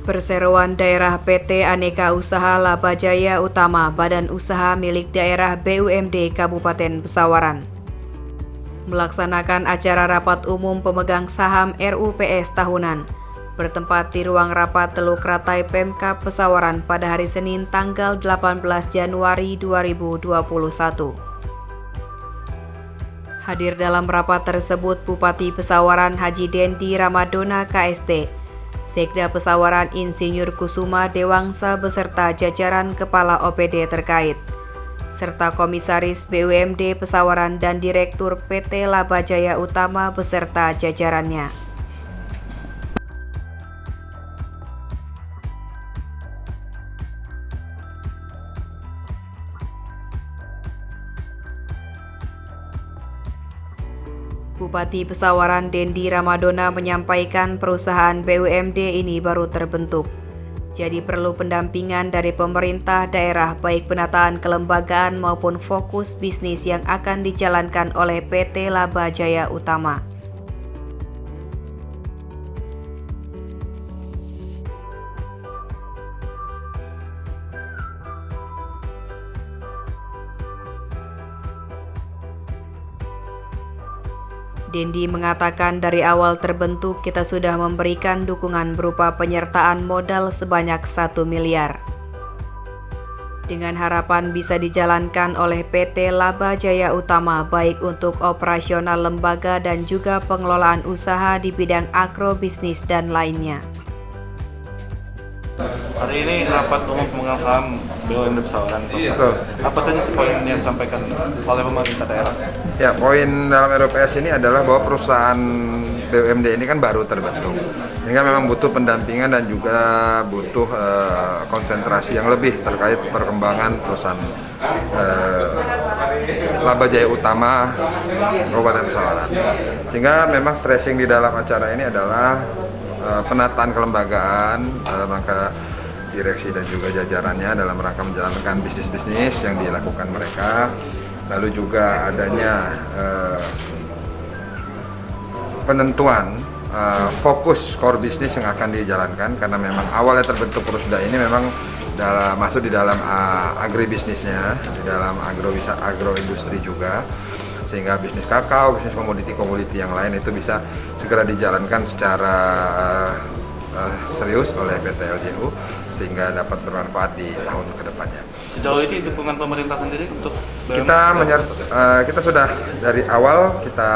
Perseroan Daerah PT Aneka Usaha Laba Jaya Utama Badan Usaha milik Daerah BUMD Kabupaten Pesawaran melaksanakan acara rapat umum pemegang saham RUPS tahunan bertempat di ruang rapat Teluk Ratai Pemkab Pesawaran pada hari Senin tanggal 18 Januari 2021. Hadir dalam rapat tersebut Bupati Pesawaran Haji Dendi Ramadona KST, Sekda Pesawaran Insinyur Kusuma Dewangsa beserta jajaran kepala OPD terkait, serta Komisaris BUMD Pesawaran dan Direktur PT Laba Jaya Utama beserta jajarannya. Bupati Pesawaran Dendi Ramadona menyampaikan perusahaan BUMD ini baru terbentuk. Jadi perlu pendampingan dari pemerintah daerah baik penataan kelembagaan maupun fokus bisnis yang akan dijalankan oleh PT Laba Jaya Utama. Dendi mengatakan dari awal terbentuk kita sudah memberikan dukungan berupa penyertaan modal sebanyak 1 miliar. Dengan harapan bisa dijalankan oleh PT Laba Jaya Utama baik untuk operasional lembaga dan juga pengelolaan usaha di bidang agrobisnis dan lainnya. Hari ini rapat umum pemegang saham BUMD Pesawaran. Betul. Apa saja poin yang disampaikan oleh pemerintah daerah? Ya, poin dalam RUPS ini adalah bahwa perusahaan BUMD ini kan baru terbentuk, sehingga memang butuh pendampingan dan juga butuh konsentrasi yang lebih terkait perkembangan perusahaan Laba Jaya Utama Kabupaten Pesawaran. Sehingga memang stressing di dalam acara ini adalah penataan kelembagaan dalam rangka direksi dan juga jajarannya dalam rangka menjalankan bisnis-bisnis yang dilakukan mereka. Lalu juga adanya penentuan fokus core bisnis yang akan dijalankan, karena memang awalnya terbentuk Perusda ini memang masuk di dalam agribisnisnya, di dalam agroindustri juga, sehingga bisnis kakao, bisnis komoditi yang lain itu bisa segera dijalankan secara serius oleh PT LJU sehingga dapat bermanfaat di tahun kedepannya. Sejauh ini dukungan pemerintah sendiri untuk kita sudah dari awal kita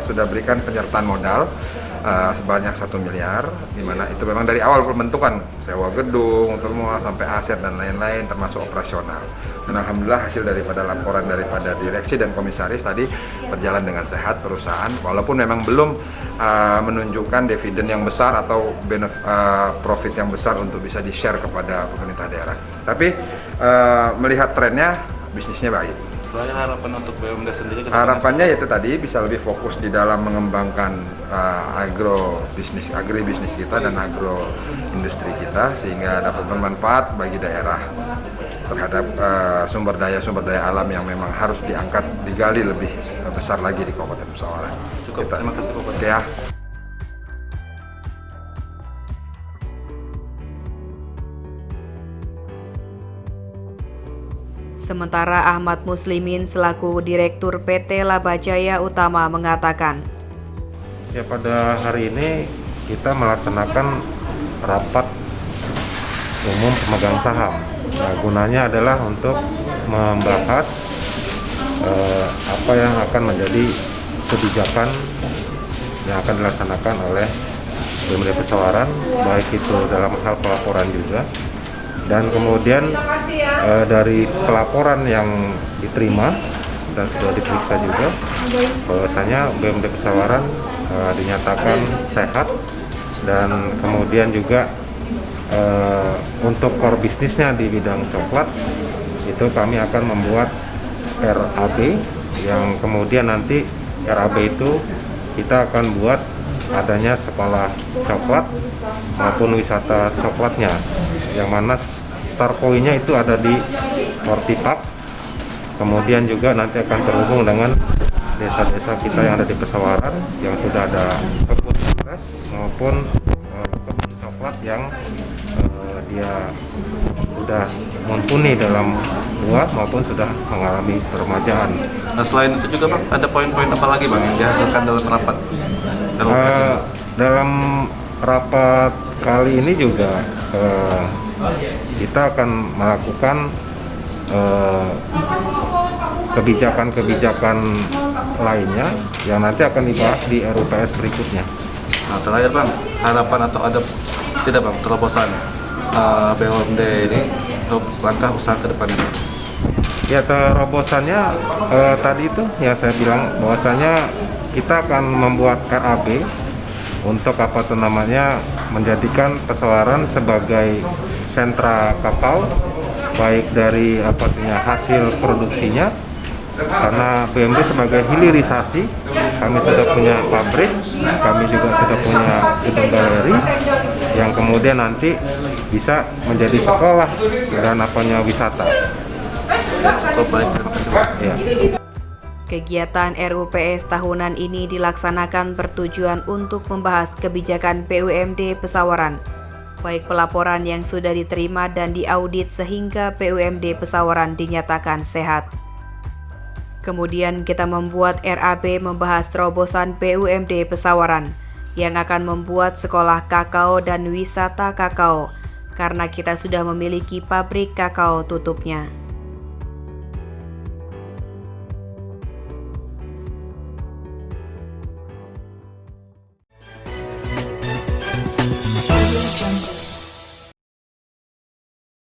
sudah berikan penyertaan modal sebanyak 1 miliar, di mana itu memang dari awal pembentukan sewa gedung, semua sampai aset dan lain-lain termasuk operasional. Dan alhamdulillah hasil daripada laporan daripada direksi dan komisaris tadi berjalan dengan sehat perusahaan, walaupun memang belum menunjukkan dividen yang besar atau profit yang besar untuk bisa di-share kepada pemerintah daerah. Tapi melihat trennya bisnisnya baik. Harapan untuk BUMD sendiri? Harapannya yaitu tadi bisa lebih fokus di dalam mengembangkan agribisnis kita dan agroindustri kita sehingga dapat bermanfaat bagi daerah terhadap sumber daya alam yang memang harus diangkat, digali lebih besar lagi di Kabupaten Pesawaran. Cukup, terima kasih Bupati. Ya. Sementara Ahmad Muslimin selaku Direktur PT Laba Jaya Utama mengatakan, ya, pada hari ini kita melaksanakan rapat umum pemegang saham. Nah, gunanya adalah untuk membahas apa yang akan menjadi kebijakan yang akan dilaksanakan oleh BUMD Pesawaran, baik itu dalam hal pelaporan juga. Dan kemudian dari pelaporan yang diterima dan sudah diperiksa juga, bahwasanya BUMD Pesawaran dinyatakan sehat, dan kemudian juga untuk core bisnisnya di bidang coklat itu kami akan membuat RAB, yang kemudian nanti RAB itu kita akan buat adanya sekolah coklat maupun wisata coklatnya, yang mana start point-nya itu ada di Hortipark. Kemudian juga nanti akan terhubung dengan desa-desa kita yang ada di Pesawaran yang sudah ada kebun coklat maupun kebun coklat yang dia sudah mumpuni dalam buah maupun sudah mengalami peremajaan. Nah selain itu juga Bang, ada poin-poin apa lagi Bang yang dihasilkan dalam rapat RUPS ini? Dalam rapat kali ini juga kita akan melakukan kebijakan-kebijakan lainnya yang nanti akan dibahas di RUPS berikutnya. Nah terakhir Bang, harapan atau ada tidak Bang terobosan BUMD ini untuk langkah usaha ke depannya? Ya, terobosannya tadi itu ya saya bilang bahwasanya kita akan membuat RAB untuk apa tuh namanya menjadikan Pesawaran sebagai sentra kakao baik dari hasil produksinya, karena BUMD sebagai hilirisasi kami sudah punya pabrik, kami juga sudah punya gedung galeri yang kemudian nanti bisa menjadi sekolah dan wisata. Baik, terima kasih Bang. Ya. Kegiatan RUPS tahunan ini dilaksanakan bertujuan untuk membahas kebijakan BUMD Pesawaran, baik pelaporan yang sudah diterima dan diaudit sehingga BUMD Pesawaran dinyatakan sehat. Kemudian kita membuat RAB membahas terobosan BUMD Pesawaran yang akan membuat sekolah kakao dan wisata kakao, karena kita sudah memiliki pabrik kakao tutupnya.